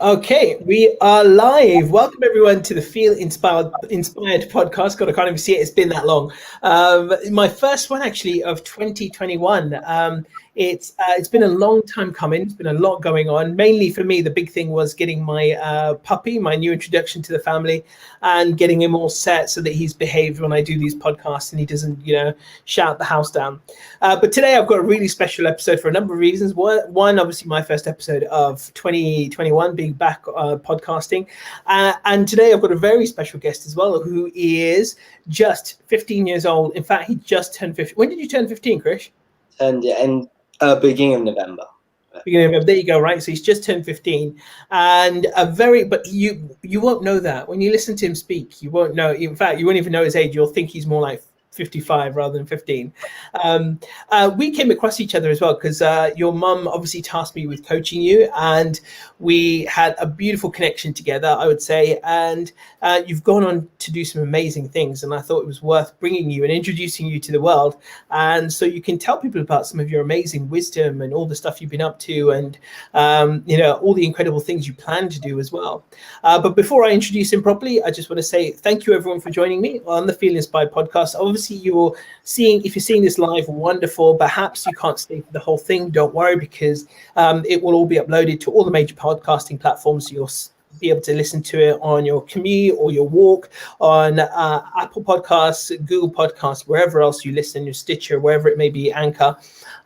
Okay, we are live. Welcome everyone to the Feel Inspired podcast. God, I can't even see it. It's been that long. My first one actually of 2021. It's been a long time coming. It's been a lot going on. Mainly for me, the big thing was getting my puppy, my new introduction to the family, and getting him all set so that he's behaved when I do these podcasts and he doesn't, shout the house down. But today I've got a really special episode for a number of reasons. One, obviously, my first episode of 2021 being back podcasting. And today I've got a very special guest as well, who is just 15 years old. In fact, he just turned 15. When did you turn 15, Krish? Turned it in beginning of November. There you go, right? So he's just turned 15, and but you won't know that when you listen to him speak. You won't know. In fact, you won't even know his age. You'll think he's more like 55 rather than 15. We came across each other as well because your mum obviously tasked me with coaching you, and we had a beautiful connection together, I would say. And you've gone on to do some amazing things, and I thought it was worth bringing you and introducing you to the world, and so you can tell people about some of your amazing wisdom and all the stuff you've been up to, and all the incredible things you plan to do as well. But before I introduce him properly, I just want to say thank you everyone for joining me on the Feel Inspired podcast. Obviously, if you're seeing this live, wonderful. Perhaps you can't stay for the whole thing. Don't worry, because it will all be uploaded to all the major podcasting platforms. So you'll be able to listen to it on your commute or your walk, on Apple Podcasts, Google Podcasts, wherever else you listen, your Stitcher, wherever it may be, Anchor.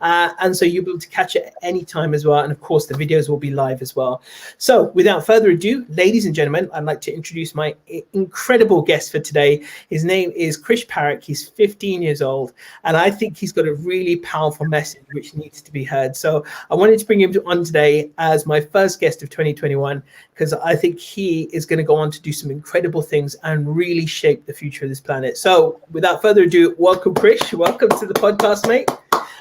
And so you'll be able to catch it at any time as well. And of course, the videos will be live as well. So without further ado, ladies and gentlemen, I'd like to introduce my incredible guest for today. His name is Krish Parikh. He's 15 years old, and I think he's got a really powerful message which needs to be heard. So I wanted to bring him on today as my first guest of 2021, because I think he is going to go on to do some incredible things and really shape the future of this planet. So without further ado, welcome, Krish. Welcome to the podcast, mate.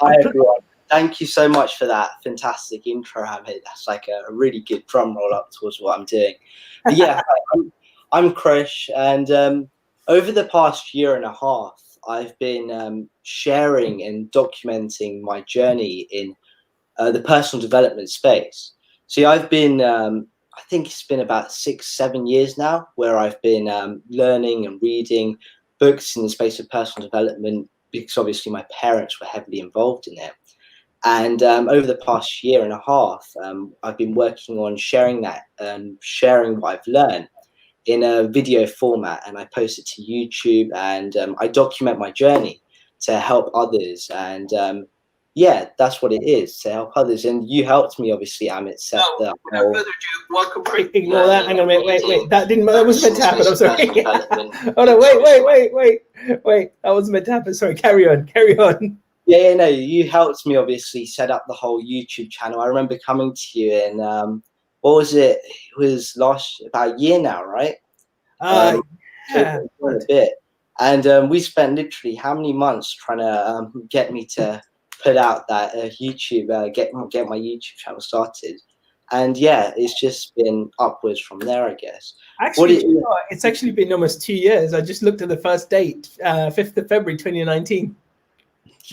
Hi, everyone. Thank you so much for that fantastic intro, Amit. That's like a really good drum roll up towards what I'm doing. But yeah, I'm Krish, and over the past year and a half, I've been sharing and documenting my journey in the personal development space. See, I've been, I think it's been about 6-7 years now, where I've been learning and reading books in the space of personal development, because obviously my parents were heavily involved in it. And over the past year and a half, I've been working on sharing that and sharing what I've learned in a video format, and I post it to YouTube, and I document my journey to help others. And yeah, that's what it is, to help others. And you helped me, obviously, Amit, set the whole... Welcome, ignore that. Hang on, wait. That was meant to happen. I'm sorry. Oh no, wait. That wasn't meant to happen. Sorry, carry on. Yeah, no, you helped me obviously set up the whole YouTube channel. I remember coming to you in, what was it? It was about a year now, right? Yeah. A bit. And we spent literally how many months trying to get me to put out that YouTube, get my YouTube channel started. And yeah, it's just been upwards from there, I guess. Actually, it's actually been almost 2 years. I just looked at the first date, 5th of February, 2019.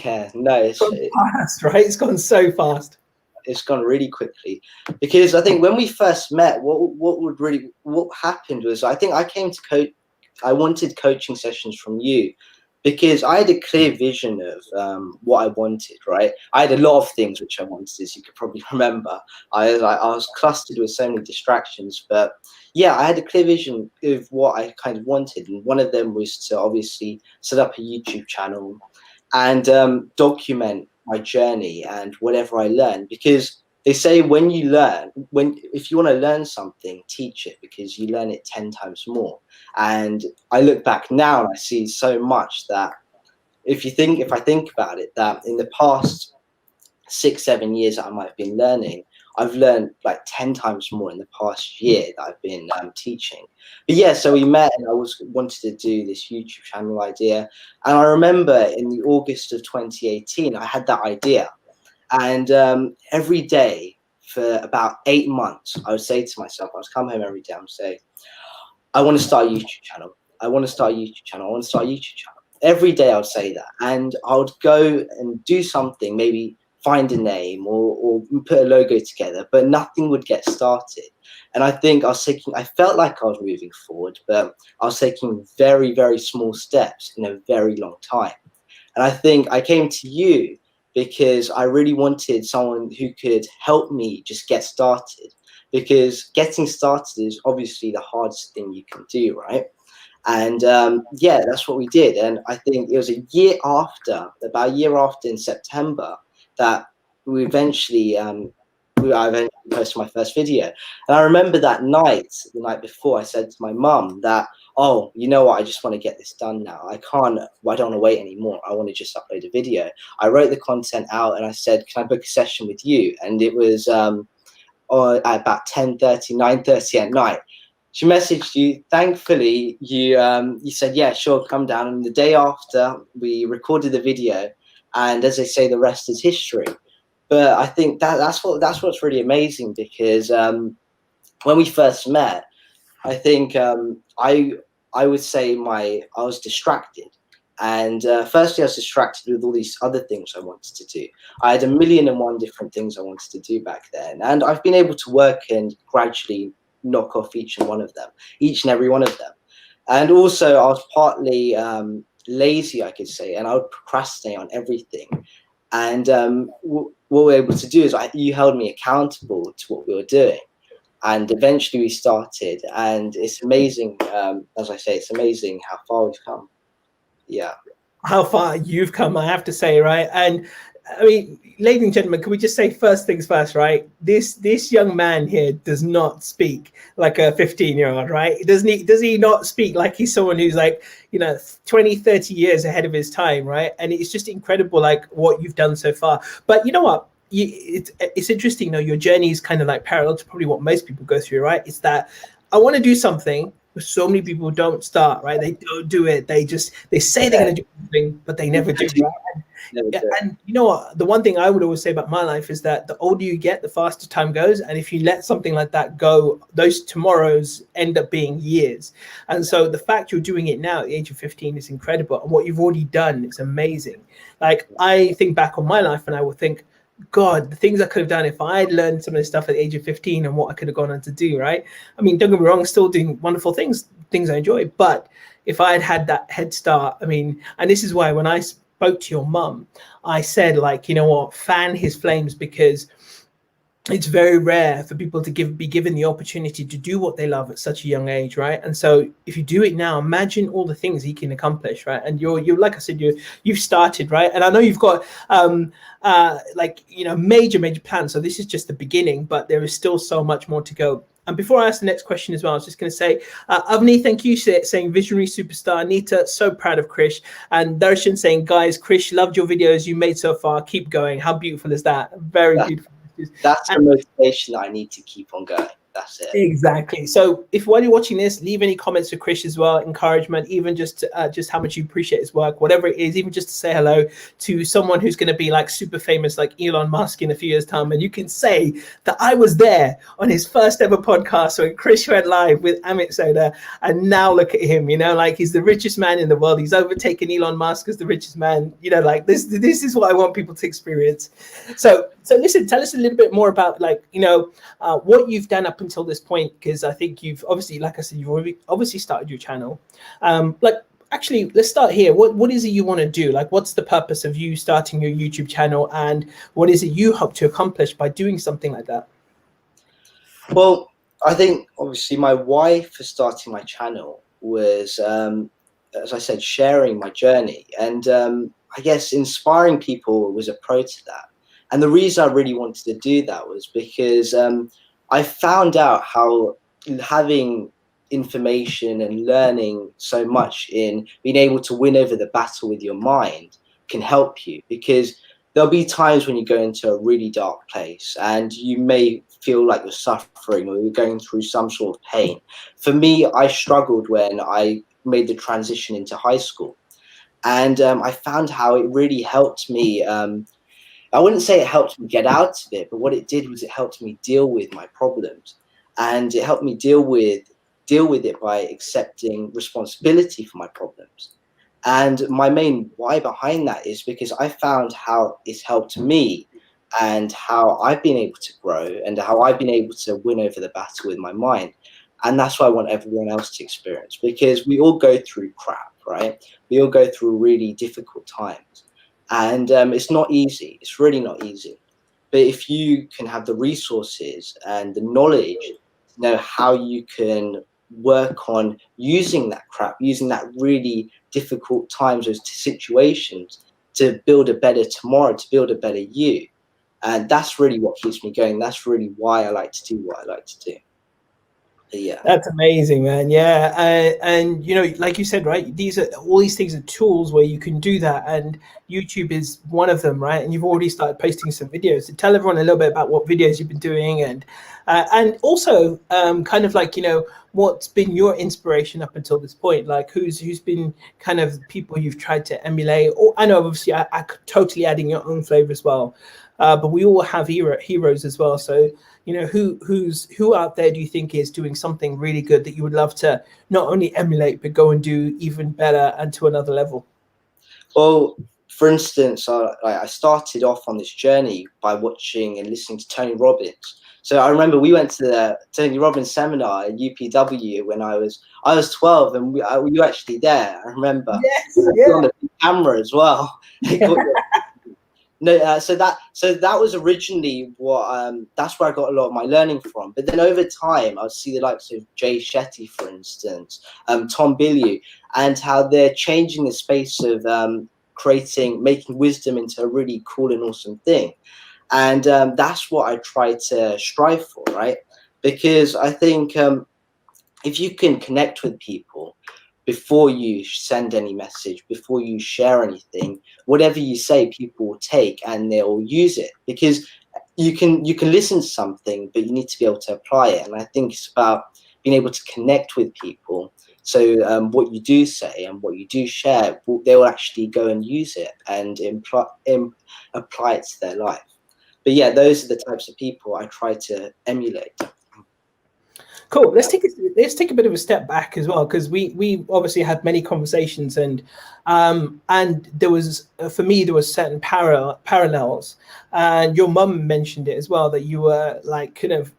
Yeah, no, it's gone fast, right? It's gone so fast. It's gone really quickly, because I think when we first met, what happened was, I think I came to coach. I wanted coaching sessions from you because I had a clear vision of what I wanted. Right, I had a lot of things which I wanted, as you could probably remember. I was clustered with so many distractions, but yeah, I had a clear vision of what I kind of wanted, and one of them was to obviously set up a YouTube channel and document my journey and whatever I learned, because they say if you want to learn something, teach it, because you learn it 10 times more. And I look back now and I see so much that if I think about it, that in the past 6-7 years that I might have been learning, I've learned like 10 times more in the past year that I've been teaching. But yeah, so we met, and I wanted to do this YouTube channel idea. And I remember in the August of 2018, I had that idea. And every day for about 8 months, I would say to myself, I would come home every day and say, I want to start a YouTube channel. I want to start a YouTube channel. I want to start a YouTube channel. Every day I would say that. And I would go and do something, maybe find a name or put a logo together, but nothing would get started. And I think I felt like I was moving forward, but I was taking very, very small steps in a very long time. And I think I came to you because I really wanted someone who could help me just get started, because getting started is obviously the hardest thing you can do, right? And yeah, that's what we did. And I think it was about a year after, in September, that we eventually, I eventually posted my first video. And I remember that night, the night before, I said to my mum that, oh, you know what, I just want to get this done now. I don't want to wait anymore. I want to just upload a video. I wrote the content out and I said, can I book a session with you? And it was at about 10:30, 9:30 at night. She messaged you. Thankfully, you said, yeah, sure, come down. And the day after, we recorded the video. And as they say, the rest is history. But I think that's what's really amazing, because when we first met, I think I would say I was distracted. And firstly, I was distracted with all these other things I wanted to do. I had 1,000,001 different things I wanted to do back then. And I've been able to work and gradually knock off each and every one of them. And also, I was partly lazy, I could say, and I would procrastinate on everything. And what we were able to do is you held me accountable to what we were doing. And eventually we started, and it's amazing. As I say, it's amazing how far we've come. Yeah. How far you've come, I have to say, right? And I mean, ladies and gentlemen, can we just say first things first, right? This young man here does not speak like a 15-year-old, right? Does he not speak like he's someone who's like, 20, 30 years ahead of his time, right? And it's just incredible, like what you've done so far. But you know what? It's interesting, though. Your journey is kind of like parallel to probably what most people go through, right? It's that I want to do something, but so many people don't start, right? They don't do it. They say they're going to do something, but they never do. Right? And you know what? The one thing I would always say about my life is that the older you get, the faster time goes. And if you let something like that go, those tomorrows end up being years. And so the fact you're doing it now at the age of 15 is incredible. And what you've already done is amazing. Like, I think back on my life and I would think, God, the things I could have done if I had learned some of this stuff at the age of 15 and what I could have gone on to do, right? I mean, don't get me wrong, still doing wonderful things I enjoy. But if I had that head start, I mean, and this is why when I spoke to your mum, I said, like, you know what, fan his flames, because it's very rare for people to be given the opportunity to do what they love at such a young age, right? And so if you do it now, imagine all the things he can accomplish, right? And you're like I said, you've started, right? And I know you've got major plans. So this is just the beginning, but there is still so much more to go. And before I ask the next question as well, I was just going to say, Avni, thank you, saying visionary superstar. Anita, so proud of Krish. And Darshan saying, guys, Krish, loved your videos you made so far. Keep going. How beautiful is that? Very beautiful. That's the motivation that I need to keep on going. That's it. Exactly. So while you're watching this, leave any comments to Krish as well, encouragement, even just how much you appreciate his work, whatever it is, even just to say hello to someone who's going to be like super famous, like Elon Musk in a few years' time. And you can say that I was there on his first ever podcast when Krish went live with Amit Sodha. And now look at him, like he's the richest man in the world. He's overtaken Elon Musk as the richest man, like this is what I want people to experience. So listen, tell us a little bit more about what you've done up until this point, because I think you've obviously, like I said, you've already obviously started your channel. Actually, let's start here. What is it you want to do? Like, what's the purpose of you starting your YouTube channel, and what is it you hope to accomplish by doing something like that? Well, I think obviously my why for starting my channel was, as I said, sharing my journey, and I guess inspiring people was a pro to that. And the reason I really wanted to do that was because I found out how having information and learning so much in being able to win over the battle with your mind can help you, because there'll be times when you go into a really dark place and you may feel like you're suffering or you're going through some sort of pain. For me, I struggled when I made the transition into high school, and I found how it really helped me. I wouldn't say it helped me get out of it, but what it did was it helped me deal with my problems, and it helped me deal with it by accepting responsibility for my problems. And my main why behind that is because I found how it's helped me and how I've been able to grow and how I've been able to win over the battle with my mind. And that's what I want everyone else to experience, because we all go through crap, right? We all go through really difficult times. And it's not easy. It's really not easy. But if you can have the resources and the knowledge to know how you can work on using that crap, using that really difficult times, those situations, to build a better tomorrow, to build a better you. And that's really what keeps me going. That's really why I like to do what I like to do. But yeah. That's amazing, man. Yeah, and you know, like you said, right? These are all these things are tools where you can do that, and YouTube is one of them, right? And you've already started posting some videos. So tell everyone a little bit about what videos you've been doing, and also kind of like, you know, what's been your inspiration up until this point? Like who's been kind of people you've tried to emulate? Or I know obviously I could totally adding your own flavor as well, but we all have heroes as well. So you know, who out there do you think is doing something really good that you would love to not only emulate but go and do even better and to another level? Well, for instance, I started off on this journey by watching and listening to Tony Robbins. So I remember we went to the Tony Robbins seminar at UPW when I was 12, and we were actually there. I remember. Yes, On the camera as well. No, so that was originally what that's where I got a lot of my learning from. But then over time, I'll see the likes of Jay Shetty, for instance, Tom Bilyeu, and how they're changing the space of making wisdom into a really cool and awesome thing. And that's what I try to strive for, right? Because I think if you can connect with people before you send any message, before you share anything, whatever you say, people will take and they'll use it, because you can listen to something, but you need to be able to apply it. And I think it's about being able to connect with people. So what you do say and what you do share, they will actually go and use it and apply it to their life. But yeah, those are the types of people I try to emulate. Cool. Let's take a bit of a step back as well, because we obviously had many conversations, and there was for me there was certain parallels, and your mum mentioned it as well, that you were like kind of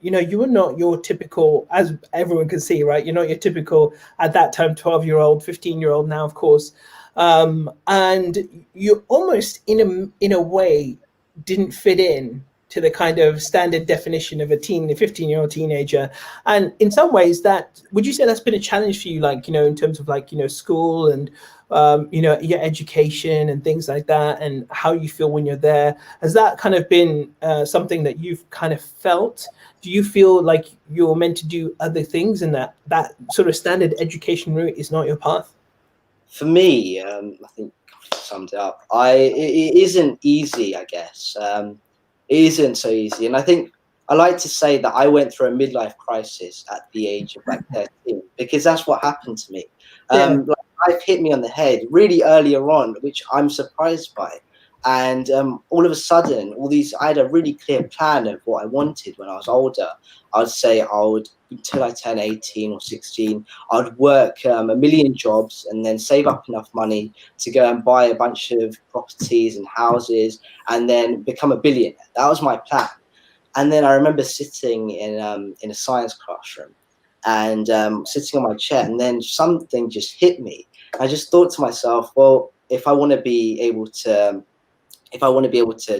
you know, you were not your typical, as everyone can see, right? You're not your typical at that time 12-year-old, 15-year-old now, of course, and you almost in a way didn't fit in to the kind of standard definition of a 15-year-old teenager. And in some ways, that would you say that's been a challenge for you, like, you know, in terms of like, you know, school and you know, your education and things like that, and how you feel when you're there? Has that kind of been something that you've kind of felt? Do you feel like you're meant to do other things, and that sort of standard education route is not your path? For me, I think summed it up. It isn't easy, I guess. It isn't so easy, and I think I like to say that I went through a midlife crisis at the age of like 13, because that's what happened to me. Like, life hit me on the head really earlier on, which I'm surprised by. And all of a sudden, I had a really clear plan of what I wanted when I was older. I'd say until I turn 18 or 16, I'd work a million jobs and then save up enough money to go and buy a bunch of properties and houses and then become a billionaire. That was my plan. And then I remember sitting in a science classroom and sitting on my chair, and then something just hit me. I just thought to myself, well, if I want to be able to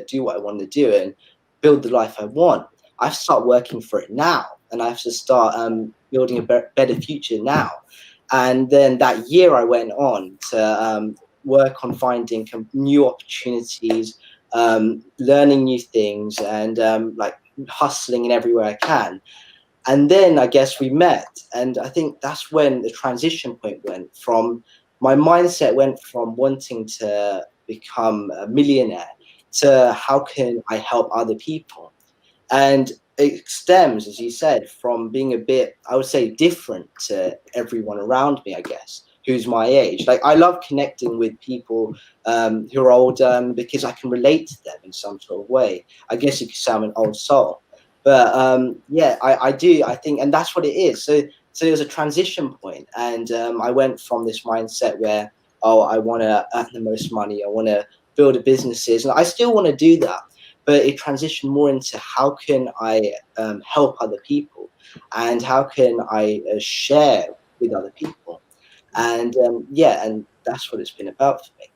do what I want to do and build the life I want, I have to start working for it now, and I have to start building a better future now. And then that year I went on to work on finding new opportunities, learning new things, and like hustling in everywhere I can. And then I guess we met, and I think that's when the transition point went from, my mindset went from wanting to become a millionaire to how can I help other people. And it stems, as you said, from being a bit, I would say, different to everyone around me, I guess, who's my age. Like, I love connecting with people who are older, because I can relate to them in some sort of way. I guess you could say I'm an old soul. But yeah, I do. I think, and that's what it is. So there's a transition point, and I went from this mindset where, oh, I want to earn the most money, I want to build businesses, and I still want to do that. but it transitioned more into how can I help other people, and how can I share with other people, and yeah, and that's what it's been about for me.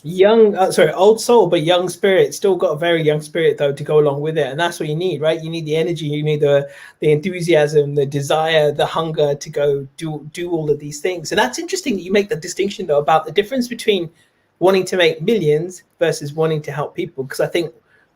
Young, sorry, old soul, but young spirit. Still got a very young spirit though to go along with it, and that's what you need, right? You need the energy, you need the enthusiasm, the desire, the hunger to go do all of these things. And that's interesting that you make the distinction though about the difference between wanting to make millions versus wanting to help people, because I think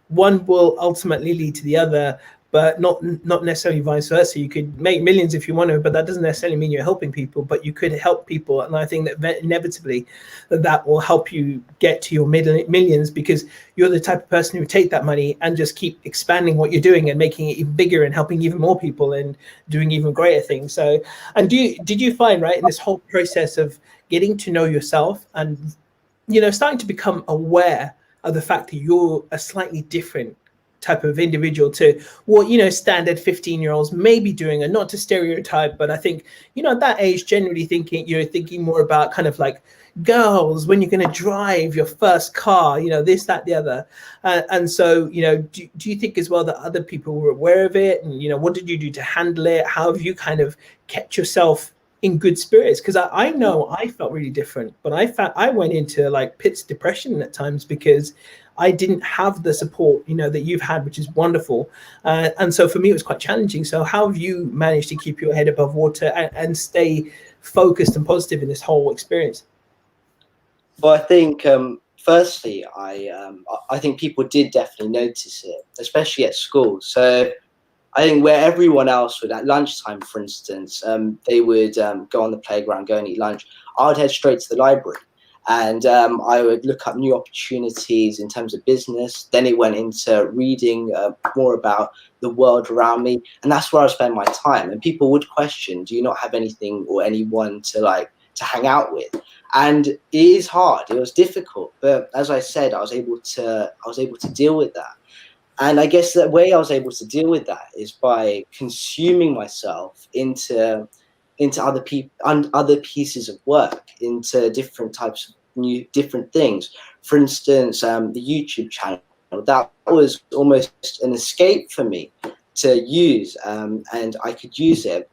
one will ultimately lead to the other, but not necessarily vice versa. You could make millions if you want to, but that doesn't necessarily mean you're helping people, but you could help people. And I think that inevitably that will help you get to your millions, because you're the type of person who take that money and just keep expanding what you're doing and making it even bigger and helping even more people and doing even greater things. So, and did you find, right, in this whole process of getting to know yourself and, you know, starting to become aware of the fact that you're a slightly different type of individual to what, you know, standard 15-year-olds may be doing, and not to stereotype, but I think, you know, at that age, generally you're thinking more about kind of like girls, when you're going to drive your first car, you know, this, that, the other. And so, you know, do you think as well that other people were aware of it? And, you know, what did you do to handle it? How have you kind of kept yourself in good spirits? Because I know I felt really different, but I went into like pits of depression at times because I didn't have the support, you know, that you've had, which is wonderful. And so for me, it was quite challenging. So how have you managed to keep your head above water and stay focused and positive in this whole experience? Well, I think firstly, I think people did definitely notice it, especially at school. So I think where everyone else would, at lunchtime, for instance, they would go on the playground, go and eat lunch. I would head straight to the library, and I would look up new opportunities in terms of business. Then it went into reading more about the world around me, and that's where I spent my time. And people would question, "Do you not have anything or anyone to hang out with?" And it is hard. It was difficult, but as I said, I was able to deal with that. And I guess the way I was able to deal with that is by consuming myself into other people and other pieces of work, into different types of different things. For instance, the YouTube channel, that was almost an escape for me to use, and I could use it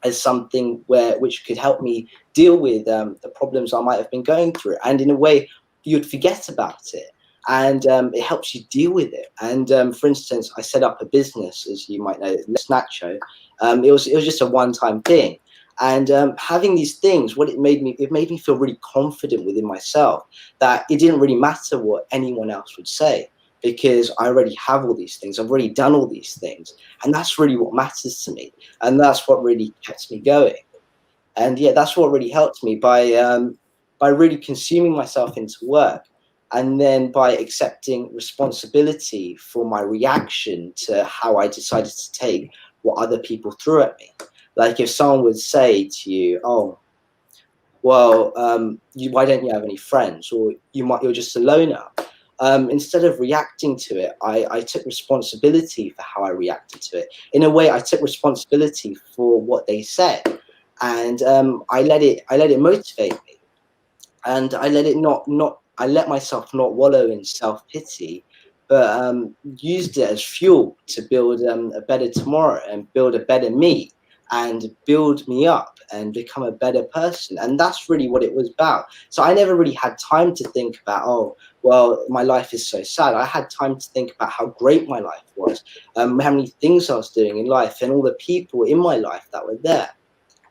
as something which could help me deal with the problems I might have been going through. And in a way, you'd forget about it, and it helps you deal with it. And for instance, I set up a business, as you might know, Snacho. It was just a one-time thing. And having these things, it made me feel really confident within myself, that it didn't really matter what anyone else would say, because I already have all these things. I've already done all these things. And that's really what matters to me. And that's what really kept me going. And yeah, that's what really helped me, by really consuming myself into work, and then by accepting responsibility for my reaction to how I decided to take what other people threw at me. Like if someone would say to you, "Oh, well, why don't you have any friends?" Or you're just a loner. Instead of reacting to it, I took responsibility for how I reacted to it. In a way, I took responsibility for what they said, and I let it motivate me, and I let myself not wallow in self-pity, but used it as fuel to build a better tomorrow, and build a better me, and build me up and become a better person. And that's really what it was about. So I never really had time to think about, "Oh, well, my life is so sad." I had time to think about how great my life was, how many things I was doing in life, and all the people in my life that were there.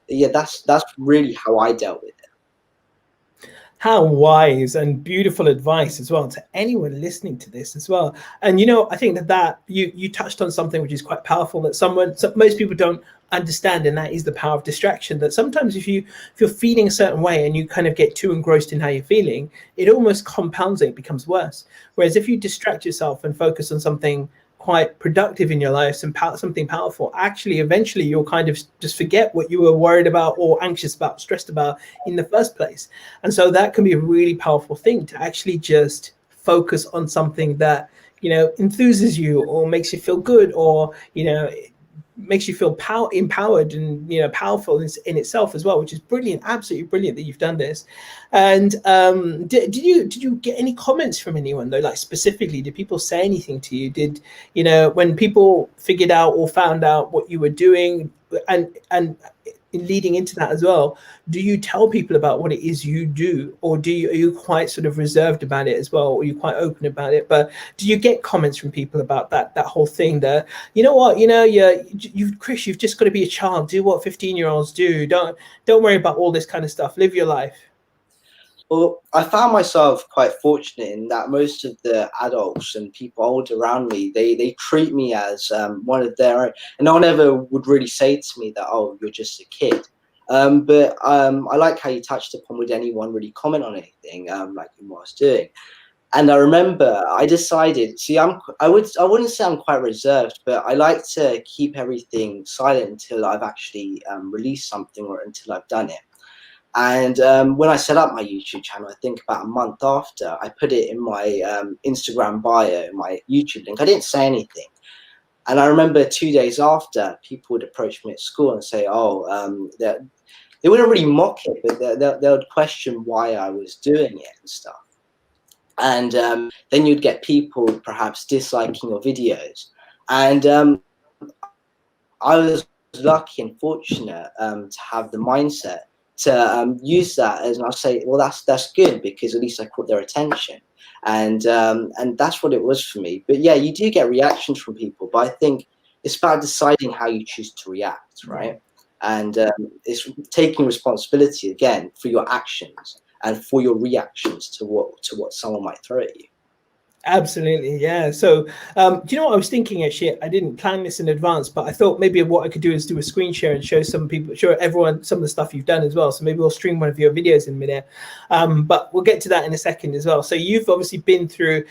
Yeah, that's really how I dealt with it. How wise and beautiful advice as well to anyone listening to this as well. And you know, I think that you touched on something which is quite powerful, that most people don't understand, and that is the power of distraction. That sometimes if you're feeling a certain way and you kind of get too engrossed in how you're feeling, it almost compounds it, becomes worse. Whereas if you distract yourself and focus on something quite productive in your life, something powerful, actually eventually you'll kind of just forget what you were worried about or anxious about, stressed about in the first place. And so that can be a really powerful thing, to actually just focus on something that, you know, enthuses you or makes you feel good, or, you know, makes you feel empowered and, you know, powerful in itself as well, which is brilliant, absolutely brilliant that you've done this. And did you get any comments from anyone though, like specifically, did people say anything to you? Did, you know, when people figured out or found out what you were doing, and leading into that as well, do you tell people about what it is you do, or are you quite sort of reserved about it as well, or are you quite open about it? But do you get comments from people about that whole thing, that, you know what, you know, Krish, you've just got to be a child, do what 15-year-olds do, don't worry about all this kind of stuff, live your life? Well, I found myself quite fortunate in that most of the adults and people old around me, they treat me as one of their own, and no one ever would really say to me that, oh, you're just a kid. But I like how you touched upon, would anyone really comment on anything, like in what I was doing. And I remember I decided, see, I wouldn't say I'm quite reserved, but I like to keep everything silent until I've actually released something, or until I've done it. And when I set up my YouTube channel, I think about a month after, I put it in my Instagram bio, my YouTube link. I didn't say anything. And I remember 2 days after, people would approach me at school and say, oh, they wouldn't really mock it, but they would question why I was doing it and stuff. And then you'd get people perhaps disliking your videos. And I was lucky and fortunate to have the mindset to use that as, and I'll say, well, that's good, because at least I caught their attention, and that's what it was for me. But yeah, you do get reactions from people, but I think it's about deciding how you choose to react, right? And it's taking responsibility again for your actions and for your reactions to what someone might throw at you. Absolutely, yeah. So, do you know what I was thinking? Actually, I didn't plan this in advance, but I thought maybe what I could do is do a screen share and show some people, show everyone some of the stuff you've done as well. So maybe we'll stream one of your videos in midair. But we'll get to that in a second as well. So you've obviously been through,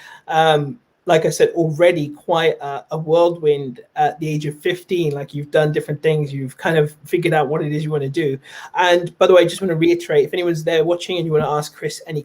like I said, already quite a whirlwind at the age of 15. Like, you've done different things, you've kind of figured out what it is you want to do. And by the way, I just want to reiterate, if anyone's there watching and you want to ask Krish any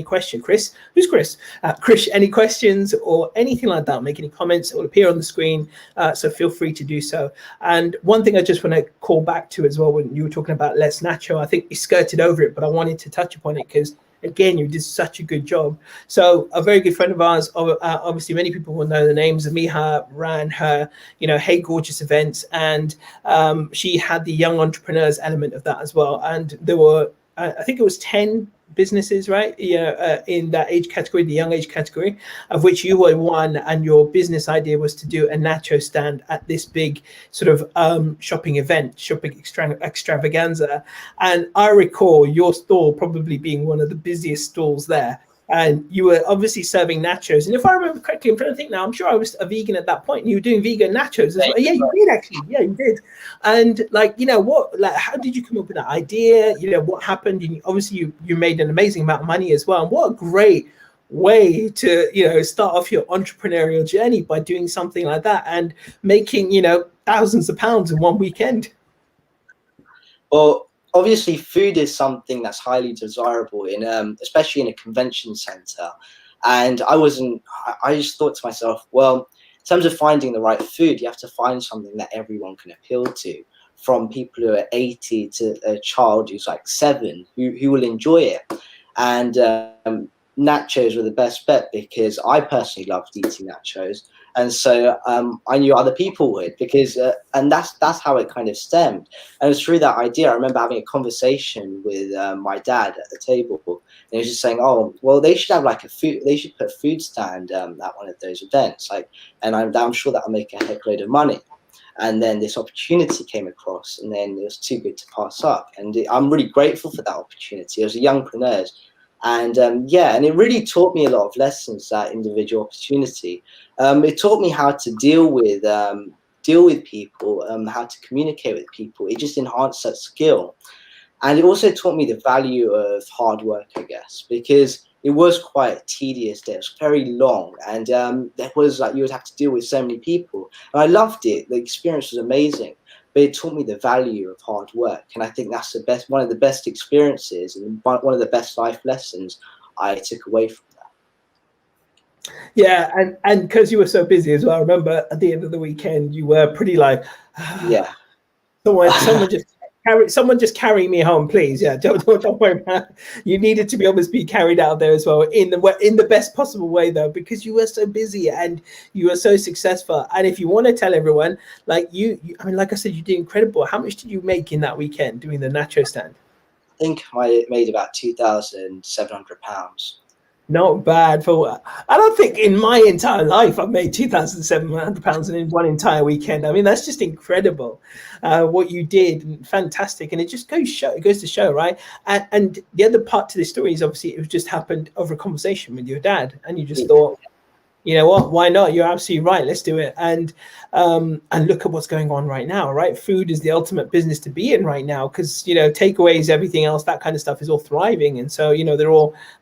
question, Chris, who's Chris? Krish, any questions or anything like that, make any comments, it will appear on the screen. So feel free to do so. And one thing I just want to call back to as well, when you were talking about Les Nacho, I think you skirted over it, but I wanted to touch upon it because, again, you did such a good job. So a very good friend of ours, obviously many people will know the names, Amiha, ran her, you know, Hey Gorgeous events, and she had the young entrepreneurs element of that as well. And there were, I think it was 10 businesses, right? Yeah, in that age category, the young age category, of which you were one, and your business idea was to do a nacho stand at this big sort of shopping extravaganza. And I recall your stall probably being one of the busiest stalls there. And you were obviously serving nachos. And if I remember correctly, I'm trying to think now, I'm sure I was a vegan at that point, and you were doing vegan nachos as well. Yeah, you did actually. Yeah, you did. And like, you know, how did you come up with that idea? You know, what happened? And obviously you made an amazing amount of money as well. And what a great way to, you know, start off your entrepreneurial journey, by doing something like that and making, you know, thousands of pounds in one weekend. Well, obviously, food is something that's highly desirable in, especially in a convention center. And I just thought to myself, well, in terms of finding the right food, you have to find something that everyone can appeal to, from people who are 80 to a child who's like 7, who will enjoy it. And nachos were the best bet, because I personally loved eating nachos. And so I knew other people would, because and that's how it kind of stemmed. And it was through that idea. I remember having a conversation with my dad at the table, and he was just saying, "Oh, well, they should have like they should put a food stand at one of those events, like, and I'm sure that'll make a heck load of money." And then this opportunity came across, and then it was too good to pass up. And I'm really grateful for that opportunity. It was a youngpreneurs. And yeah, and it really taught me a lot of lessons, that individual opportunity. It taught me how to deal with people, how to communicate with people. It just enhanced that skill. And it also taught me the value of hard work, I guess, because it was quite tedious. It was very long, and there was, like, you would have to deal with so many people. And I loved it. The experience was amazing, but it taught me the value of hard work. And I think that's one of the best experiences, and one of the best life lessons I took away from that. Yeah, and because you were so busy as well, I remember at the end of the weekend you were pretty like, Yeah. someone just carry me home, please. Yeah, don't worry about it. You needed to be able to be carried out there as well in the best possible way though, because you were so busy and you were so successful. And if you want to tell everyone, like I mean, like I said, you did incredible. How much did you make in that weekend doing the nacho stand? I think I made about £2,700. Not bad for. I don't think in my entire life I've made £2,700 in one entire weekend. I mean, that's just incredible, what you did. Fantastic, and it just it goes to show, right? And the other part to this story is obviously it just happened over a conversation with your dad, and you just thought, you know what, why not? You're absolutely right, let's do it. And look at what's going on right now, right? Food is the ultimate business to be in right now, because, you know, takeaways, everything else, that kind of stuff is all thriving. And so, you know,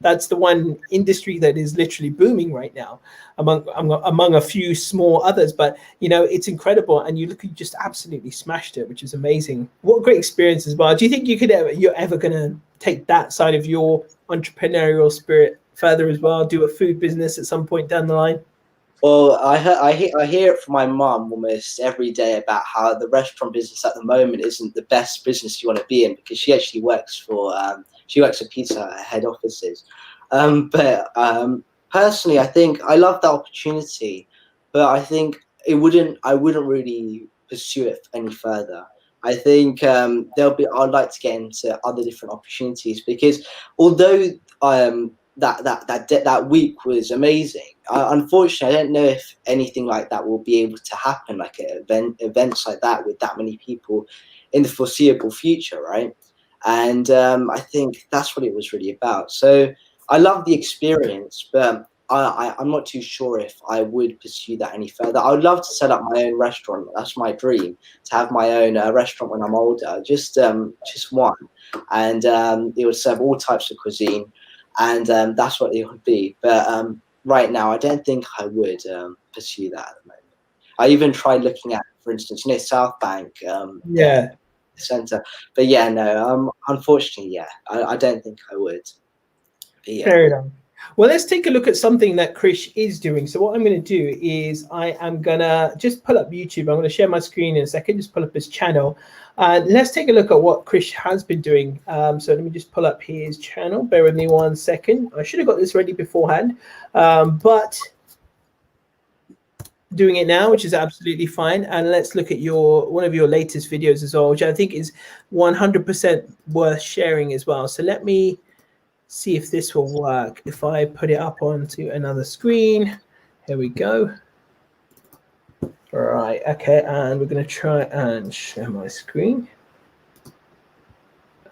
that's the one industry that is literally booming right now, among a few small others. But, you know, it's incredible, and you just absolutely smashed it, which is amazing. What a great experience as well. Do you think you're ever going to take that side of your entrepreneurial spirit further as well, do a food business at some point down the line? Well, I hear it from my mum almost every day about how the restaurant business at the moment isn't the best business you want to be in, because she actually works for Pizza Hut head offices. But personally, I think I love that opportunity, but I think I wouldn't really pursue it any further. I think I'd like to get into other different opportunities, because although that week was amazing. Unfortunately, I don't know if anything like that will be able to happen, like events like that with that many people in the foreseeable future, right? And I think that's what it was really about. So I love the experience, but I'm not too sure if I would pursue that any further. I would love to set up my own restaurant. That's my dream, to have my own restaurant when I'm older, just one, and it would serve all types of cuisine, and that's what it would be. But right now, I don't think I would pursue that at the moment. I even tried looking at, for instance, South Bank, Yeah. Centre, but yeah, no, unfortunately, yeah, I don't think I would. But yeah. Fair enough. Well, let's take a look at something that Krish is doing. So what I'm going to do is I am going to just pull up YouTube. I'm going to share my screen in a second, just pull up his channel. Let's take a look at what Krish has been doing. So let me just pull up his channel. Bear with me 1 second. I should have got this ready beforehand, but doing it now, which is absolutely fine. And let's look at one of your latest videos as well, which I think is 100% worth sharing as well. So let me see if this will work. If I put it up onto another screen, here we go. All right, okay, and we're going to try and share my screen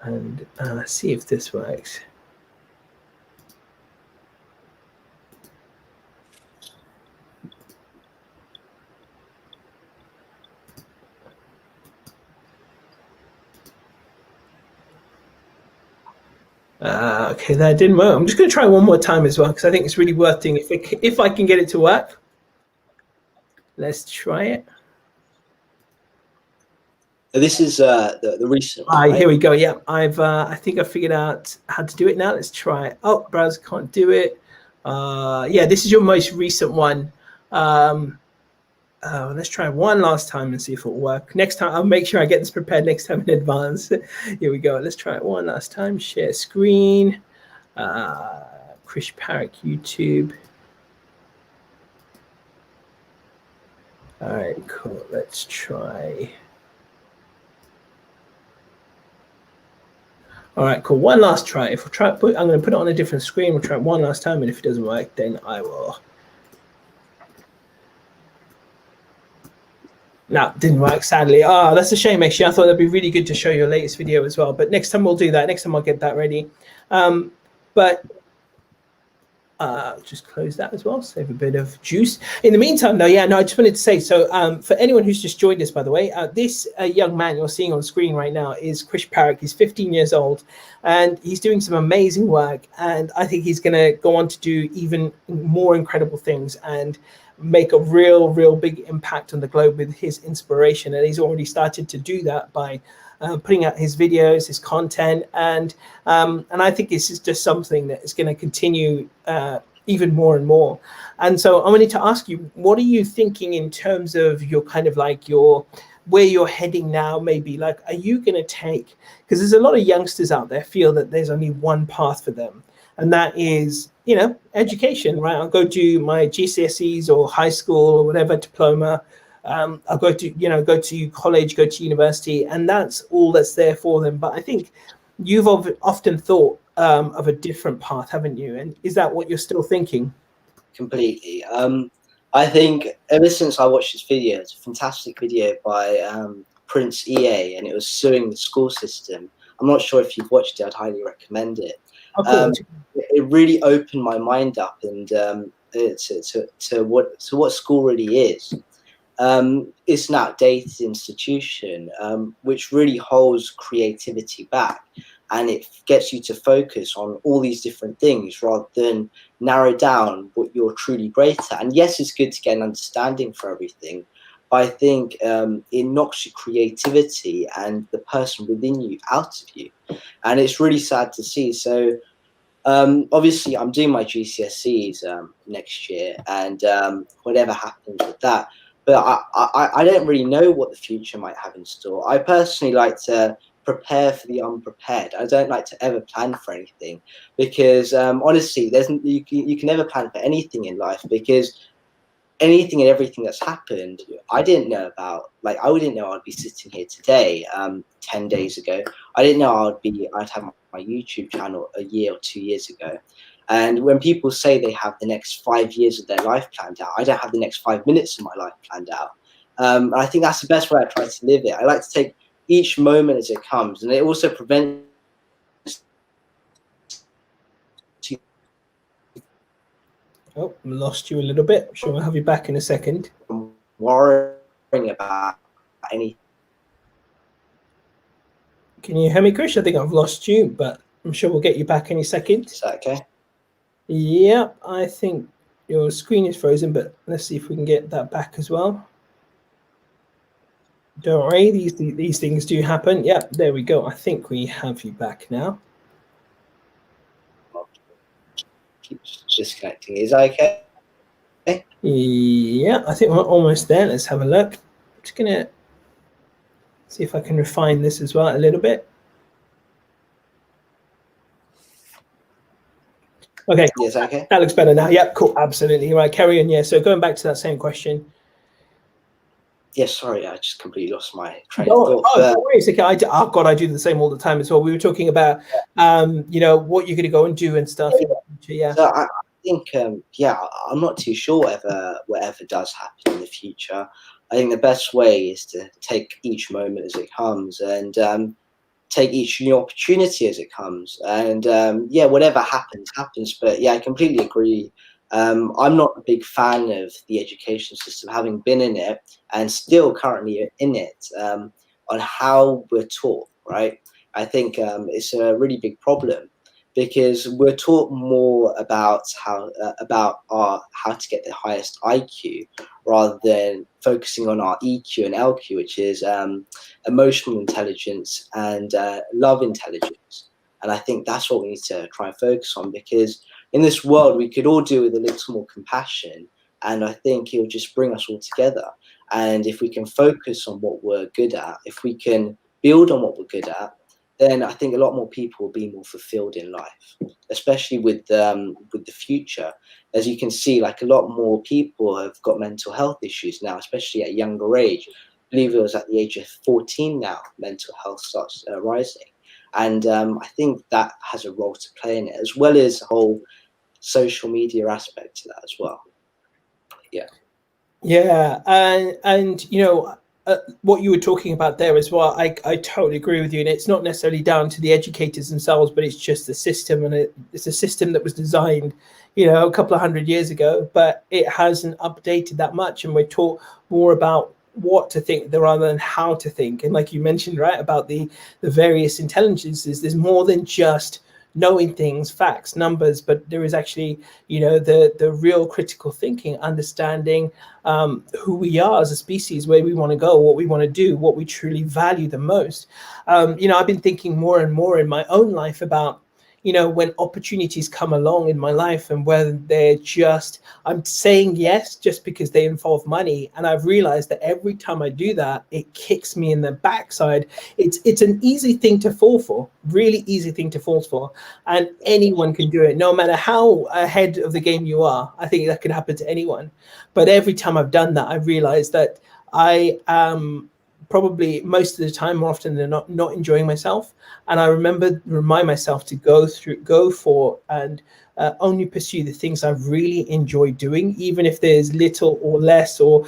and see if this works. Okay, that didn't work. I'm just going to try one more time as well, because I think it's really worth doing. If I can get it to work, let's try it. This is the recent one, right? Here we go. Yeah, I think I figured out how to do it now. Let's try it. Oh, browser can't do it. Yeah, this is your most recent one. Let's try one last time and see if it'll work. Next time, I'll make sure I get this prepared next time in advance. Here we go. Let's try it one last time. Share screen. Krish Parikh, YouTube. All right, cool. Let's try. All right, cool. One last try. If we try, I'm going to put it on a different screen. We'll try it one last time, and if it doesn't work, then I will. No, didn't work, sadly. Oh, that's a shame, actually. I thought that'd be really good to show your latest video as well. But next time we'll do that. Next time I'll get that ready. But just close that as well, save a bit of juice. In the meantime, though, yeah, no, I just wanted to say, so for anyone who's just joined us, by the way, this young man you're seeing on screen right now is Krish Parikh. He's 15 years old, and he's doing some amazing work. And I think he's going to go on to do even more incredible things and make a real big impact on the globe with his inspiration. And he's already started to do that by putting out his videos, his content, and I think this is just something that is going to continue even more and more. And so I wanted to ask you, what are you thinking in terms of your kind of like your where you're heading now? Maybe like, are you going to take, because there's a lot of youngsters out there feel that there's only one path for them, and that is, you know, education, right? I'll go do my GCSEs or high school or whatever diploma. I'll go to, you know, go to college, go to university, and that's all that's there for them. But I think you've often thought of a different path, haven't you? And is that what you're still thinking? Completely. I think ever since I watched this video, it's a fantastic video by Prince EA, and it was suing the school system. I'm not sure if you've watched it. I'd highly recommend it. Oh, cool. It really opened my mind up and to what school really is. It's an outdated institution which really holds creativity back, and it gets you to focus on all these different things rather than narrow down what you're truly great at. And yes, it's good to get an understanding for everything, but I think it knocks your creativity and the person within you out of you, and it's really sad to see. So obviously I'm doing my GCSEs next year, and whatever happens with that, but I don't really know what the future might have in store. I personally like to prepare for the unprepared. I don't like to ever plan for anything, because honestly, you can never plan for anything in life, because anything and everything that's happened, I didn't know about. Like, I didn't know I'd be sitting here today 10 days ago. I didn't know I'd have my YouTube channel a year or 2 years ago. And when people say they have the next 5 years of their life planned out, I don't have the next 5 minutes of my life planned out. And I think that's the best way I try to live it. I like to take each moment as it comes, and it also prevents Oh, lost you a little bit. I'm sure we'll have you back in a second. worrying about anything. Can you hear me, Krish? I think I've lost you, but I'm sure we'll get you back any second. Is that okay? Yeah, I think your screen is frozen, but let's see if we can get that back as well. Don't worry, these things do happen. Yeah, there we go. I think we have you back now. Keeps disconnecting. Is that okay? Yeah, I think we're almost there. Let's have a look. I'm just gonna see if I can refine this as well a little bit. Okay. Yes, okay. That looks better now. Yep, cool. Absolutely right. Carry on. Yeah. So going back to that same question. Yes, sorry, I just completely lost my train of thought. Don't worry, it's okay. Oh God, I do the same all the time as well. We were talking about, you know, what you're going to go and do and stuff. Yeah. So I think, yeah, I'm not too sure whatever does happen in the future. I think the best way is to take each moment as it comes, and take each new opportunity as it comes. And yeah, whatever happens. But yeah, I completely agree. I'm not a big fan of the education system, having been in it and still currently in it, on how we're taught, right? I think it's a really big problem, because we're taught more about how to get the highest IQ, rather than focusing on our EQ and LQ, which is emotional intelligence and love intelligence. And I think that's what we need to try and focus on, because in this world, we could all do with a little more compassion, and I think it'll just bring us all together. And if we can focus on what we're good at, if we can build on what we're good at, then I think a lot more people will be more fulfilled in life, especially with the future. As you can see, like, a lot more people have got mental health issues now, especially at a younger age. I believe it was at the age of 14 now, mental health starts rising. And I think that has a role to play in it, as well as the whole social media aspect to that as well. Yeah. Yeah, and you know, what you were talking about there as well, I totally agree with you. And it's not necessarily down to the educators themselves, but it's just the system, and it's a system that was designed, you know, a couple of 100 years ago, but it hasn't updated that much, and we're taught more about what to think rather than how to think. And like you mentioned, right, about the various intelligences, there's more than just knowing things, facts, numbers, but there is actually, you know, the real critical thinking, understanding who we are as a species, where we want to go, what we want to do, what we truly value the most. You know, I've been thinking more and more in my own life about, you know, when opportunities come along in my life, and whether they're just, I'm saying yes just because they involve money. And I've realized that every time I do that, it kicks me in the backside. It's an easy thing to fall for, really easy thing to fall for. And anyone can do it, no matter how ahead of the game you are. I think that could happen to anyone. But every time I've done that, I've realized that I am probably most of the time, more often than not enjoying myself. And I remind myself to go for and only pursue the things I really enjoy doing, even if there's little or less, or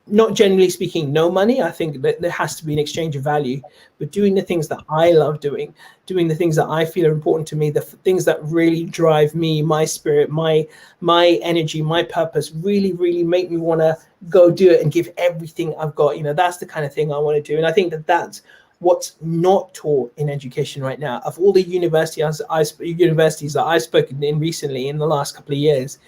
not generally speaking, no money. I think that there has to be an exchange of value, but doing the things that I love doing the things that I feel are important to me, the things that really drive me, my spirit, my energy, my purpose, really make me want to go do it and give everything I've got. You know, that's the kind of thing I want to do. And I think that that's what's not taught in education right now. Of all the universities that I've spoken in recently in the last couple of years,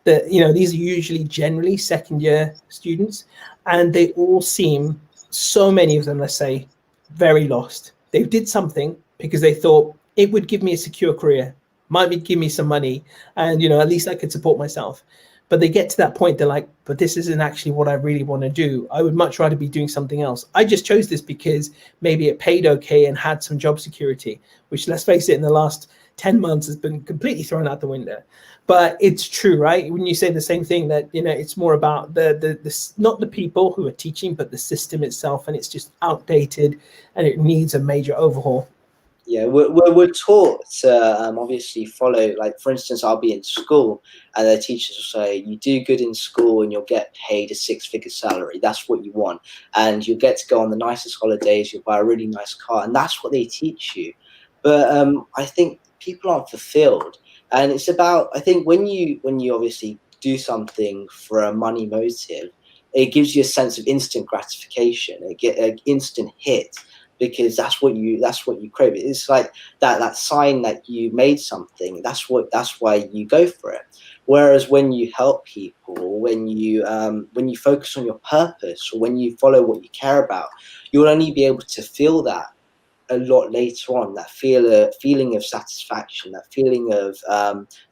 that, you know, these are usually generally second year students, and they all seem, so many of them, let's say, very lost. They did something because they thought it would give me a secure career, might give me some money, and, you know, at least I could support myself. But they get to that point, they're like, but this isn't actually what I really want to do. I would much rather be doing something else. I just chose this because maybe it paid okay and had some job security, which, let's face it, in the last 10 months has been completely thrown out the window. But it's true, right? When you say the same thing, that, you know, it's more about the not the people who are teaching, but the system itself, and it's just outdated and it needs a major overhaul. Yeah, we're taught to obviously follow, like, for instance, I'll be in school and the teachers will say, you do good in school and you'll get paid a six-figure salary. That's what you want. And you'll get to go on the nicest holidays, you'll buy a really nice car, and that's what they teach you. But I think people aren't fulfilled. And it's about, I think when you obviously do something for a money motive, it gives you a sense of instant gratification. It get an instant hit, because that's what you crave. It's like that sign that you made something. That's why you go for it. Whereas when you help people, or when you focus on your purpose, or when you follow what you care about, you'll only be able to feel that a lot later on. That feeling of satisfaction, that feeling of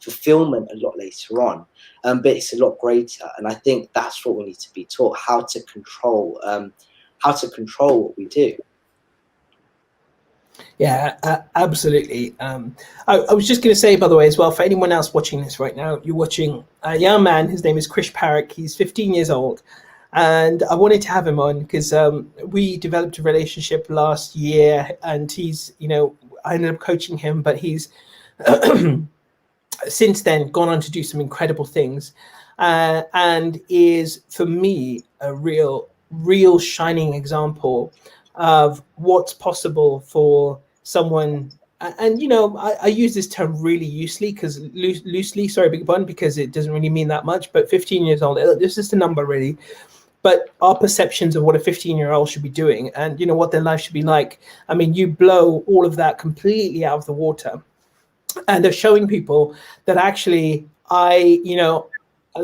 fulfillment a lot later on. But it's a lot greater, and I think that's what we need to be taught, how to control what we do. Yeah, absolutely. I was just going to say, by the way, as well, for anyone else watching this right now, you're watching a young man. His name is Krish Parikh. He's 15 years old. And I wanted to have him on because we developed a relationship last year, and he's, you know, I ended up coaching him, but he's since then gone on to do some incredible things, and is, for me, a real shining example of what's possible for someone. And, you know, I use this term really loosely, sorry, big pardon, because it doesn't really mean that much. But 15 years old, this is the number, really. But our perceptions of what a 15-year-old should be doing, and, you know, what their life should be like, I mean, you blow all of that completely out of the water. And they're showing people that actually, you know,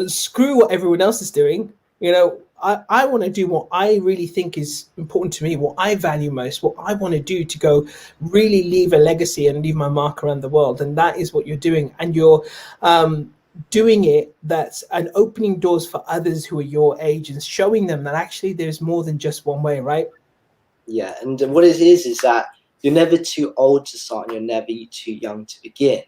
screw what everyone else is doing. You know, I want to do what I really think is important to me, what I value most, what I want to do to go really leave a legacy and leave my mark around the world. And that is what you're doing. And you're doing it, that's and opening doors for others who are your age, and showing them that actually there's more than just one way, right? Yeah, and what it is that you're never too old to start, and you're never too young to begin.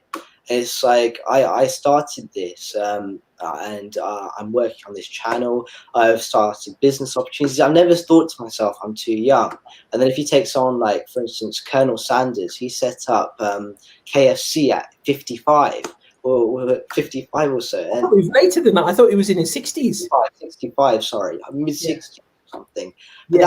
It's like I started this, and I'm working on this channel. I've started business opportunities. I've never thought to myself, I'm too young. And then if you take someone like, for instance, Colonel Sanders, he set up KFC at 55 or 55 or so. And it was later than that. I thought he was in his 60s. 65, sorry, mid-60s. Yeah. Something. But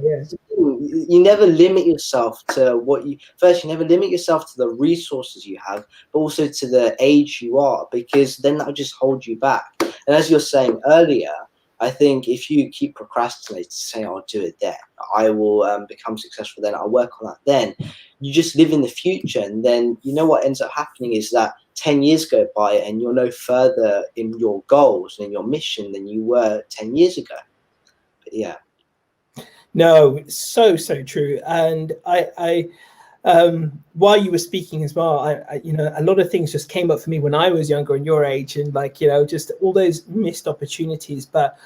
yeah, you never limit yourself to you never limit yourself to the resources you have, but also to the age you are, because then that'll just hold you back. And as you're saying earlier, I think if you keep procrastinating, saying, I'll do it then, I will become successful then, I'll work on that then, you just live in the future. And then, you know, what ends up happening is that 10 years go by and you're no further in your goals and in your mission than you were 10 years ago. But yeah. No, so true. And I while you were speaking as well, you know, a lot of things just came up for me when I was younger and your age, and like, you know, just all those missed opportunities. But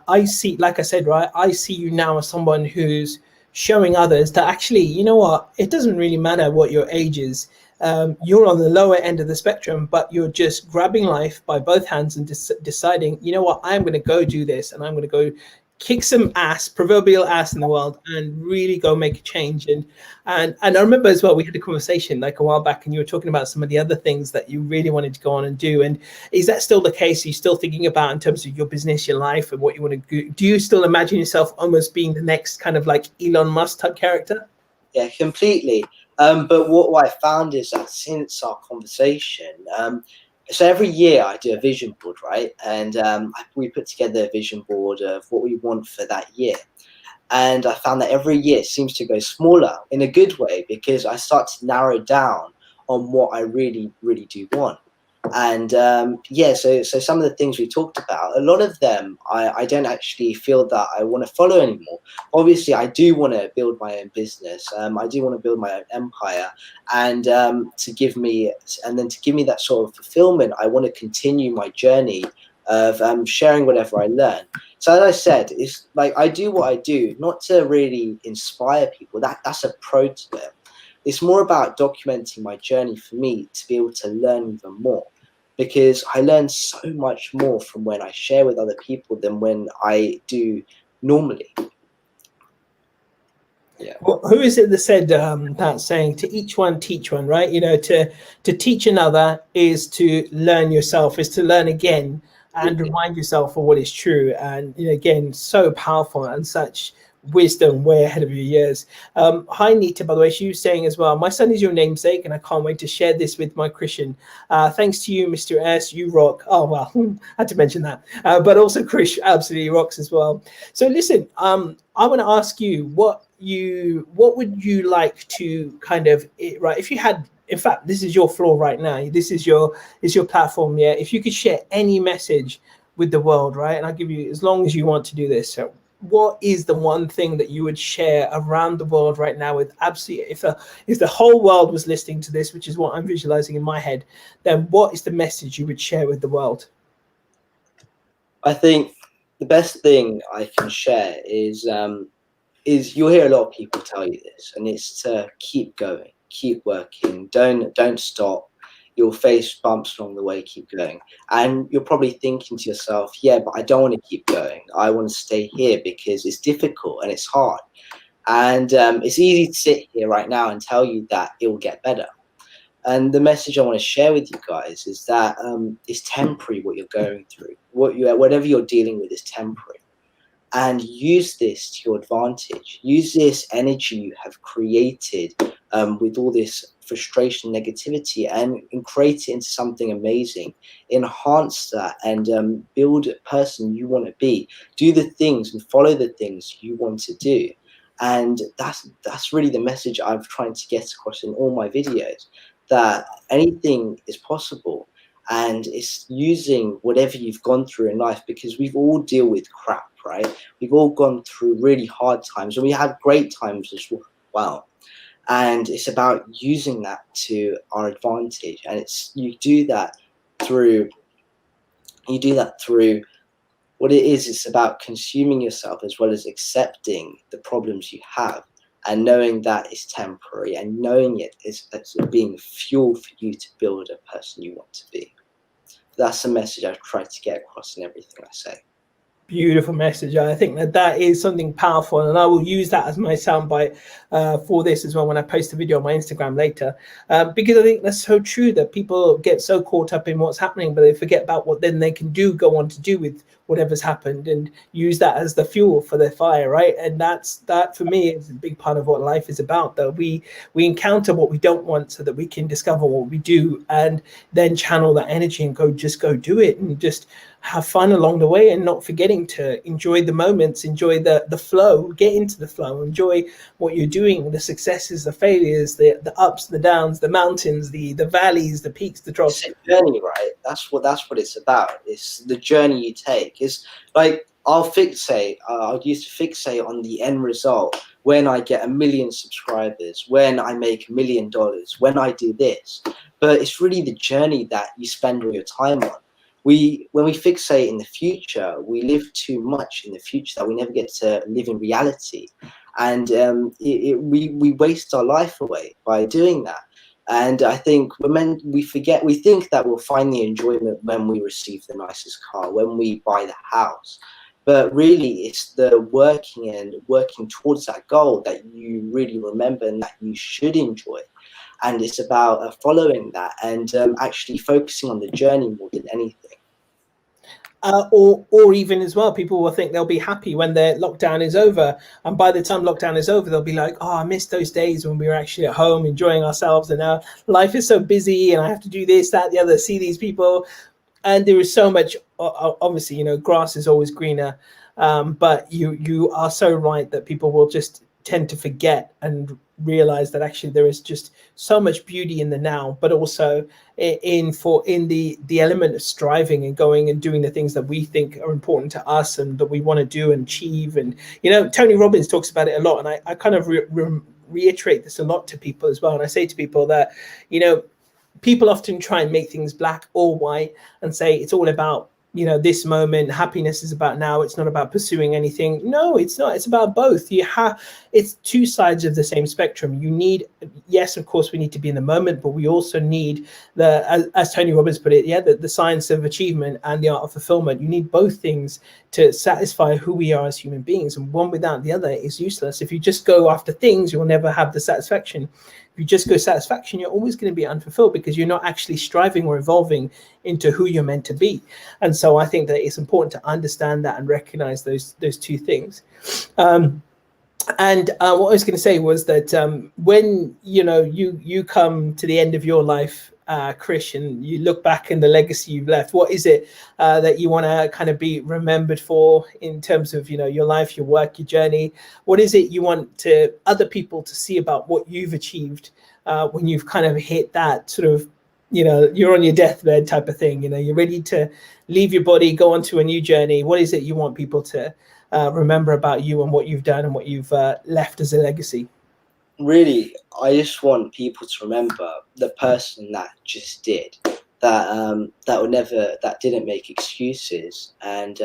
I see, like I said, right, I see you now as someone who's showing others that actually, you know what, it doesn't really matter what your age is. You're on the lower end of the spectrum, but you're just grabbing life by both hands and deciding, you know what, I'm going to go do this, and I'm going to go kick some ass, proverbial ass in the world, and really go make a change. And I remember as well, we had a conversation like a while back, and you were talking about some of the other things that you really wanted to go on and do. And is that still the case? Are you still thinking about in terms of your business, your life, and what you want to do? Do you still imagine yourself almost being the next kind of like Elon Musk type character? Yeah, completely. But what I found is that since our conversation, so every year I do a vision board, right? And we put together a vision board of what we want for that year. And I found that every year seems to go smaller in a good way, because I start to narrow down on what I really, really do want. And yeah, so some of the things we talked about, a lot of them I don't actually feel that I want to follow anymore. Obviously, I do want to build my own business. I do want to build my own empire, and to give me that sort of fulfillment, I want to continue my journey of sharing whatever I learn. So as I said, it's like I do what I do not to really inspire people. That's a pro to it. It's more about documenting my journey for me to be able to learn even more, because I learn so much more from when I share with other people than when I do normally. Yeah. Well, who is it that said that saying, to each one teach one, right? You know, to teach another is to learn yourself, is to learn again and remind yourself of what is true. And, you know, again, so powerful and such wisdom way ahead of your years. Hi, Nita, by the way, she was saying as well, my son is your namesake, and I can't wait to share this with my Christian. Thanks to you, Mr. S, you rock. Oh, well, I had to mention that. But also Krish absolutely rocks as well. So listen, I want to ask you, what would you like to kind of, right, if you had, in fact, this is your floor right now, this is your platform, yeah, if you could share any message with the world, right, and I'll give you as long as you want to do this. So what is the one thing that you would share around the world right now with absolutely, if the whole world was listening to this, which is what I'm visualizing in my head, then what is the message you would share with the world? I think the best thing I can share is you'll hear a lot of people tell you this, and it's to keep going, keep working, don't stop. You'll face bumps along the way, keep going. And you're probably thinking to yourself, yeah, but I don't want to keep going. I want to stay here because it's difficult and it's hard. And it's easy to sit here right now and tell you that it will get better. And the message I want to share with you guys is that it's temporary what you're going through. Whatever you're dealing with is temporary. And use this to your advantage. Use this energy you have created with all this frustration, negativity, and create it into something amazing. Enhance that and build a person you want to be. Do the things and follow the things you want to do. And that's really the message I'm trying to get across in all my videos, that anything is possible. And it's using whatever you've gone through in life, because we've all deal with crap, right? We've all gone through really hard times, and we have great times as well. And it's about using that to our advantage. And you do that through what it is. It's about consuming yourself as well as accepting the problems you have, and knowing that it's temporary, and knowing it is being fuel for you to build a person you want to be. That's the message I've tried to get across in everything I say. Beautiful message. I think that is something powerful, and I will use that as my soundbite for this as well when I post a video on my Instagram later, because I think that's so true, that people get so caught up in what's happening, but they forget about what then they can go on to do with whatever's happened, and use that as the fuel for their fire, right? And that for me is a big part of what life is about, that we encounter what we don't want so that we can discover what we do, and then channel that energy and go do it, and just have fun along the way, and not forgetting to enjoy the moments, enjoy the flow, get into the flow, enjoy what you're doing, the successes, the failures, the ups, the downs, the mountains, the valleys, the peaks, the troughs. It's a journey, right? That's what it's about. It's the journey you take. It's like I used to fixate on the end result. When I get 1 million subscribers, when I make $1 million, when I do this. But it's really the journey that you spend all your time on. When we fixate in the future, we live too much in the future that we never get to live in reality. And we waste our life away by doing that. And I think we think that we'll find the enjoyment when we receive the nicest car, when we buy the house. But really, it's the working towards that goal that you really remember and that you should enjoy. And it's about following that and actually focusing on the journey more than anything. Or even as well, people will think they'll be happy when their lockdown is over, and by the time lockdown is over, they'll be like, "Oh, I missed those days when we were actually at home enjoying ourselves, and now life is so busy, and I have to do this, that, the other, see these people." And there is so much. Obviously, grass is always greener, but you are so right that people will just tend to forget and realize that actually there is just so much beauty in the now, but also in the element of striving and going and doing the things that we think are important to us and that we want to do and achieve. And Tony Robbins talks about it a lot, and I kind of reiterate this a lot to people as well. And I say to people that people often try and make things black or white and say it's all about this moment. Happiness is about now. It's not about pursuing anything. No, it's not. It's about both. It's two sides of the same spectrum. You need, yes, of course, we need to be in the moment, but we also need as Tony Robbins put it, the science of achievement and the art of fulfillment. You need both things to satisfy who we are as human beings, and one without the other is useless. If you just go after things, you'll never have the satisfaction. If you just go satisfaction, you're always going to be unfulfilled because you're not actually striving or evolving into who you're meant to be. And so I think that it's important to understand that and recognize those two things. And what I was going to say was that when you come to the end of your life, Krish, and you look back in the legacy you've left, what is it that you want to kind of be remembered for in terms of your life, your work, your journey? What is it you want other people to see about what you've achieved when you've kind of hit that sort of you're on your deathbed type of thing, you're ready to leave your body, go on to a new journey? What is it you want people to remember about you and what you've done and what you've left as a legacy? Really, I just want people to remember the person that just did that didn't make excuses and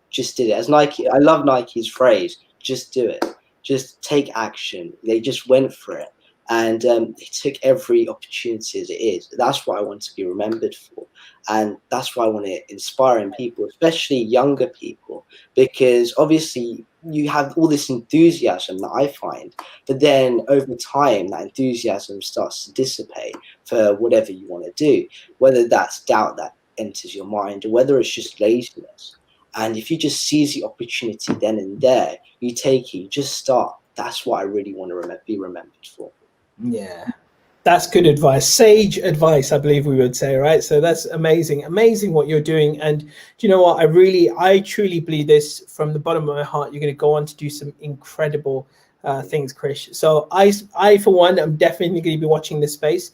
just did it. As Nike, I love Nike's phrase, just do it, just take action. They just went for it, and they took every opportunity as it is. That's what I want to be remembered for, and that's why I want to inspire in people, especially younger people, because obviously you have all this enthusiasm that I find, but then over time that enthusiasm starts to dissipate for whatever you want to do, whether that's doubt that enters your mind or whether it's just laziness. And if you just seize the opportunity then and there, you take it, you just start. That's what I really want to be remembered for. Yeah, that's good advice. Sage advice, I believe we would say, right? So that's amazing what you're doing. And do you know what? I truly believe this from the bottom of my heart. You're going to go on to do some incredible things, Krish. So I for one, am definitely going to be watching this space.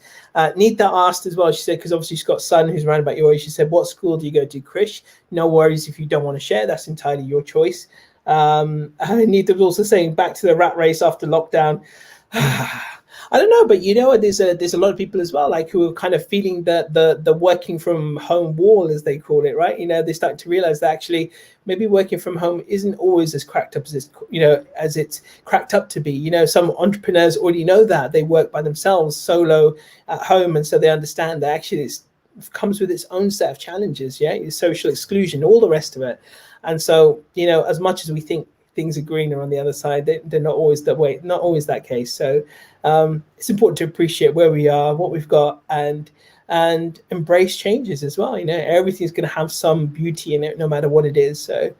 Nita asked as well, she said, because obviously she's got a son who's around about your age. She said, what school do you go to, Krish? No worries if you don't want to share. That's entirely your choice. Nita was also saying, back to the rat race after lockdown. I don't know, but there's a lot of people as well, like, who are kind of feeling the working from home wall, as they call it, right? They start to realize that actually maybe working from home isn't always as cracked up as it's cracked up to be. Some entrepreneurs already know that they work by themselves, solo at home, and so they understand that actually it comes with its own set of challenges, social exclusion, all the rest of it. And so as much as we think things are greener on the other side, they're not always that way, not always that case. So it's important to appreciate where we are, what we've got, and embrace changes as well. Everything's going to have some beauty in it, no matter what it is. So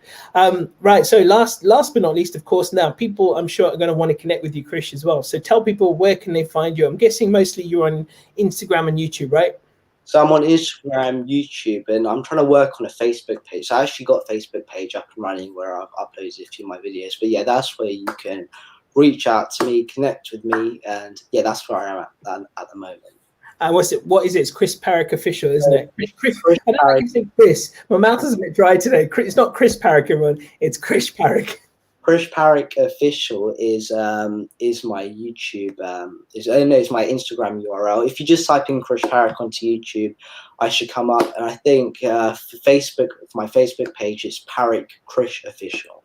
right, so last but not least, of course, now people, I'm sure, are going to want to connect with you, Krish, as well. So tell people, where can they find you? I'm guessing mostly you're on Instagram and YouTube, right? So I'm on Instagram, YouTube, and I'm trying to work on a Facebook page. So I actually got a Facebook page up and running where I've uploaded a few of my videos. But yeah, that's where you can reach out to me, connect with me, and yeah, that's where I am at the moment. What is it? It's Krish Parikh official, isn't it? Chris, Krish I don't know if I can say Chris. My mouth is a bit dry today. It's not Krish Parikh, everyone. It's Krish Parikh. Krish Parikh official is my YouTube it's my Instagram URL. If you just type in Krish Parikh onto YouTube, I should come up. And I think for Facebook, for my Facebook page, it's Parikh Krish official.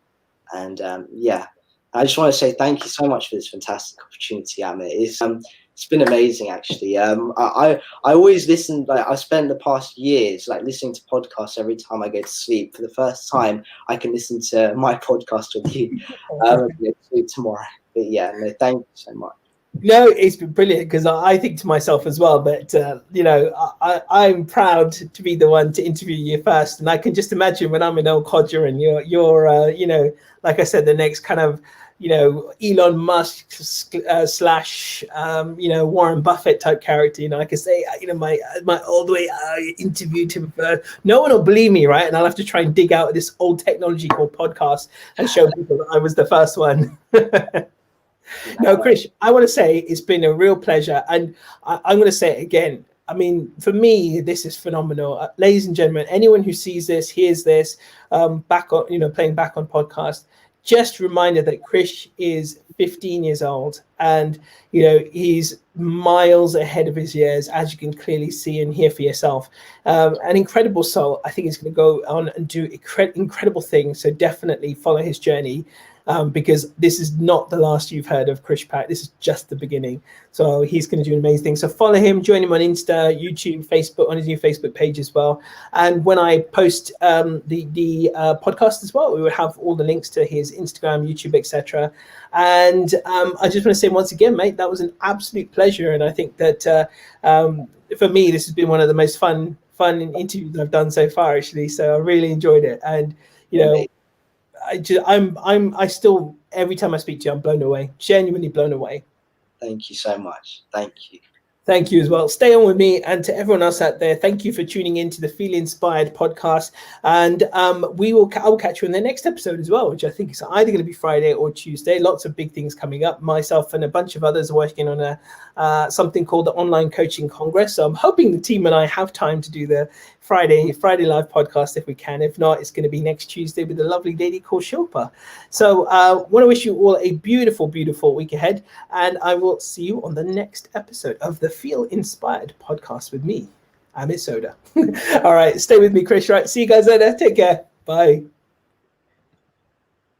And yeah, I just want to say thank you so much for this fantastic opportunity, Amit. It's been amazing, actually. I always listen. Like, I spent the past years like listening to podcasts every time I go to sleep. For the first time, I can listen to my podcast with you. I'm going to sleep tomorrow. But yeah, no, thank you so much. No, it's been brilliant, because I think to myself as well that, you know, I'm proud to be the one to interview you first. And I can just imagine when I'm in old codger and you're you know, like I said, the next kind of, you know, Elon Musk slash, you know, Warren Buffett type character. You know, I can say, you know, my old way, I interviewed him first. No one will believe me, right? And I'll have to try and dig out this old technology called podcast and show people that I was the first one. No, Krish, I want to say it's been a real pleasure. And I'm going to say it again. I mean, for me, this is phenomenal. Ladies and gentlemen, anyone who sees this, hears this, back on, you know, playing back on podcast, just reminder that Krish is 15 years old, and, you know, he's miles ahead of his years, as you can clearly see and hear for yourself. An incredible soul. I think he's going to go on and do incredible things. So definitely follow his journey. Because this is not the last you've heard of Krish Parikh. This is just the beginning. So he's going to do amazing things. So follow him, join him on Insta, YouTube, Facebook, on his new Facebook page as well. And when I post the podcast as well, we will have all the links to his Instagram, YouTube, etc. And I just want to say once again, mate, that was an absolute pleasure. And I think that for me, this has been one of the most fun interviews I've done so far, actually. So I really enjoyed it. And, you know, I still, every time I speak to you, I'm blown away, genuinely blown away. Thank you so much. Thank you. Thank you as well. Stay on with me, and to everyone else out there, thank you for tuning in to the Feel Inspired podcast. And I will catch you in the next episode as well, which I think is either going to be Friday or Tuesday. Lots of big things coming up. Myself and a bunch of others are working on something called the Online Coaching Congress. So I'm hoping the team and I have time to do the Friday live podcast if we can. If not, it's going to be next Tuesday with a lovely lady called Shilpa. So I want to wish you all a beautiful, beautiful week ahead. And I will see you on the next episode of the Feel Inspired podcast with me, Amit Sodha. All right, stay with me, Krish. Right, see you guys later. Take care. Bye.